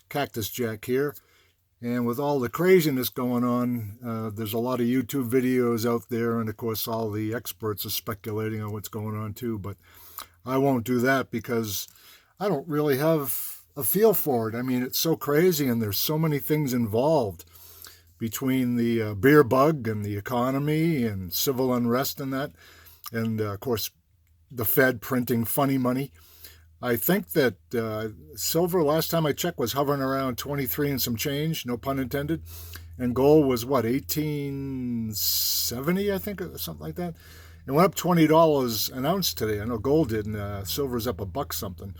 Cactus Jack here. And with all the craziness going on, there's a lot of YouTube videos out there, and of course all the experts are speculating on what's going on too, but I won't do that because I don't really have a feel for it. I mean, it's so crazy and there's so many things involved between the beer bug and the economy and civil unrest and that, and of course the Fed printing funny money. I think that silver, last time I checked, was hovering around 23 and some change, no pun intended. And gold was, what, 1870, I think, or something like that. It went up $20 an ounce today. I know gold did, and silver's up $1 something.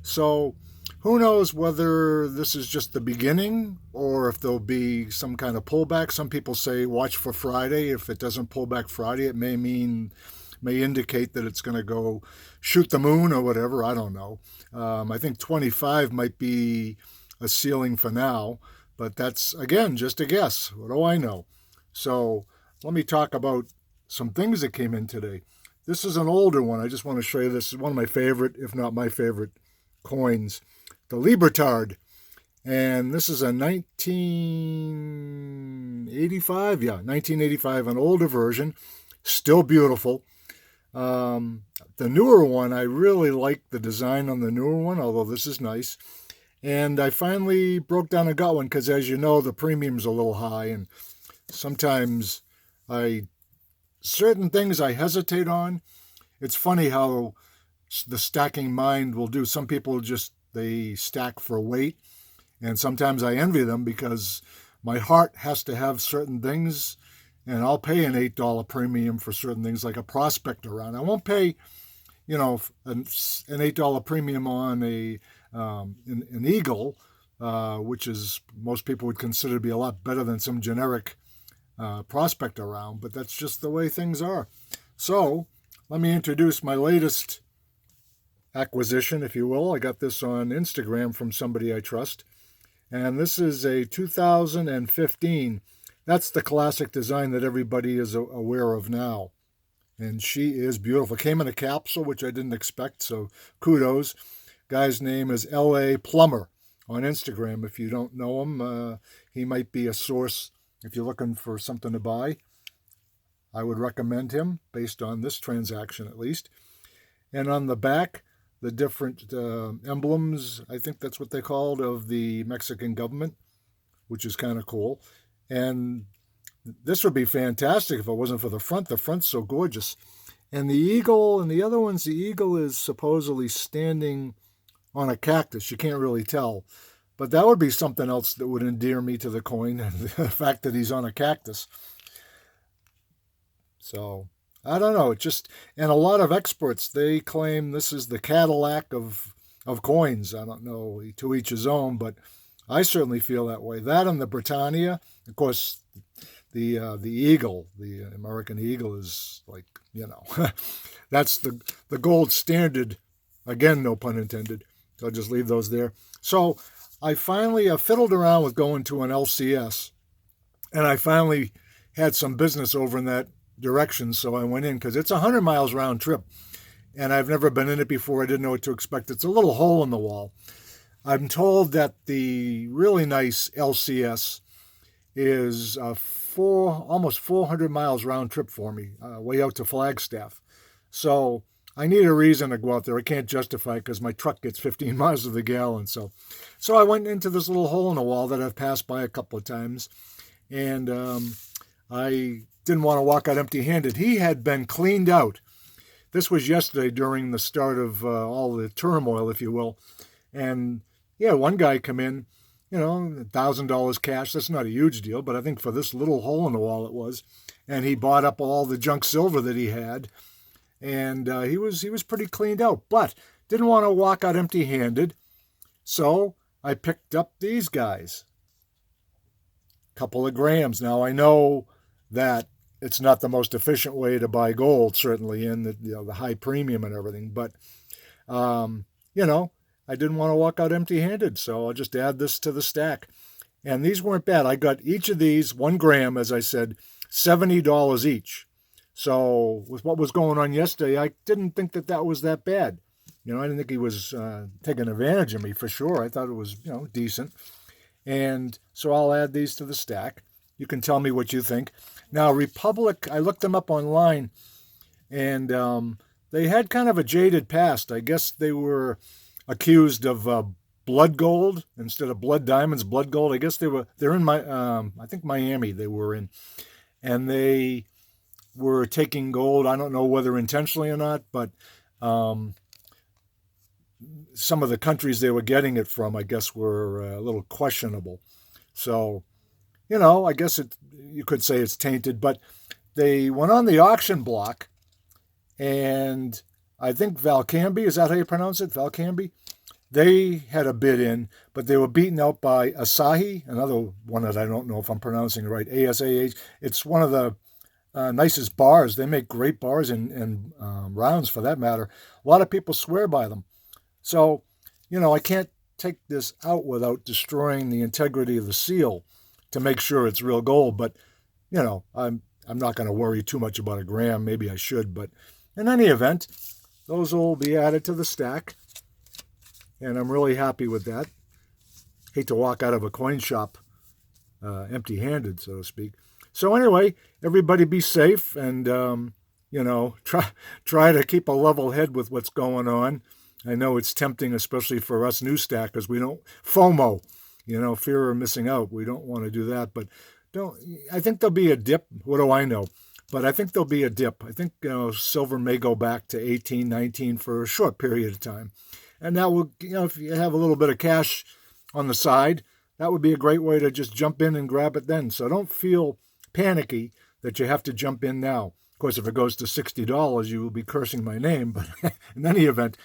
So who knows whether this is just the beginning or if there'll be some kind of pullback. Some people say watch for Friday. If it doesn't pull back Friday, it may indicate that it's going to go shoot the moon or whatever. I don't know. I think 25 might be a ceiling for now, but that's, again, just a guess. What do I know? So let me talk about some things that came in today. This is an older one. I just want to show you this. This is one of my favorite, if not my favorite, coins, the Libertad. And this is a 1985, 1985, an older version, still beautiful. The newer one, I really like the design on the newer one, although this is nice. And I finally broke down and got one because, as you know, the premium's a little high, and sometimes certain things I hesitate on. It's funny how the stacking mind will do. Some people they stack for weight, and sometimes I envy them because my heart has to have certain things. And I'll pay an $8 premium for certain things like a prospector round. I won't pay, an $8 premium on an eagle, which is most people would consider to be a lot better than some generic prospector round. But that's just the way things are. So let me introduce my latest acquisition, if you will. I got this on Instagram from somebody I trust. And this is a 2015. That's the classic design that everybody is aware of now. And she is beautiful. Came in a capsule, which I didn't expect, so kudos. Guy's name is L.A. Plumber on Instagram. If you don't know him, he might be a source if you're looking for something to buy. I would recommend him, based on this transaction at least. And on the back, the different emblems, I think that's what they called, of the Mexican government, which is kind of cool. And this would be fantastic if it wasn't for the front. The front's so gorgeous. And the eagle, and the other ones, the eagle is supposedly standing on a cactus. You can't really tell. But that would be something else that would endear me to the coin, the fact that he's on a cactus. So, I don't know. And a lot of experts, they claim this is the Cadillac of coins. I don't know, to each his own, but I certainly feel that way. That and the Britannia, of course, the eagle, the American eagle is like, that's the gold standard. Again, no pun intended. So I'll just leave those there. So I finally fiddled around with going to an LCS, and I finally had some business over in that direction. So I went in because it's 100 miles round trip, and I've never been in it before. I didn't know what to expect. It's a little hole in the wall. I'm told that the really nice LCS is almost 400 miles round trip for me, way out to Flagstaff. So I need a reason to go out there. I can't justify it because my truck gets 15 miles to the gallon. So I went into this little hole in the wall that I've passed by a couple of times, and I didn't want to walk out empty-handed. He had been cleaned out. This was yesterday during the start of all the turmoil, if you will. And one guy come in, $1,000 cash. That's not a huge deal, but I think for this little hole in the wall it was. And he bought up all the junk silver that he had, and he was pretty cleaned out. But didn't want to walk out empty-handed, so I picked up these guys. Couple of grams. Now I know that it's not the most efficient way to buy gold, certainly in the high premium and everything, but I didn't want to walk out empty-handed, so I'll just add this to the stack. And these weren't bad. I got each of these, 1 gram, as I said, $70 each. So with what was going on yesterday, I didn't think that was that bad. I didn't think he was taking advantage of me for sure. I thought it was, decent. And so I'll add these to the stack. You can tell me what you think. Now, Republic, I looked them up online, and they had kind of a jaded past. I guess they were accused of blood gold instead of blood diamonds, blood gold. I guess they're in I think Miami they were in, and they were taking gold. I don't know whether intentionally or not, but some of the countries they were getting it from, I guess, were a little questionable. So, I guess you could say it's tainted, but they went on the auction block, and I think Valcambi, is that how you pronounce it? Valcambi? They had a bid in, but they were beaten out by Asahi, another one that I don't know if I'm pronouncing it right, ASAH. It's one of the nicest bars. They make great bars and rounds for that matter. A lot of people swear by them. So, I can't take this out without destroying the integrity of the seal to make sure it's real gold. But, I'm not going to worry too much about a gram. Maybe I should. But in any event, those will be added to the stack. And I'm really happy with that. Hate to walk out of a coin shop empty-handed, so to speak. So anyway, everybody be safe and, try to keep a level head with what's going on. I know it's tempting, especially for us new stackers. We don't FOMO, fear of missing out. We don't want to do that. But I think there'll be a dip. What do I know? But I think there'll be a dip. I think silver may go back to 18, 19 for a short period of time. And that will, if you have a little bit of cash on the side, that would be a great way to just jump in and grab it then. So don't feel panicky that you have to jump in now. Of course, if it goes to $60, you will be cursing my name. But in any event,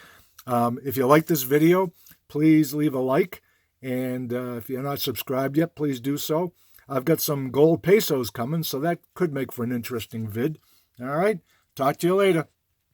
if you like this video, please leave a like. And if you're not subscribed yet, please do so. I've got some gold pesos coming, so that could make for an interesting vid. All right, talk to you later.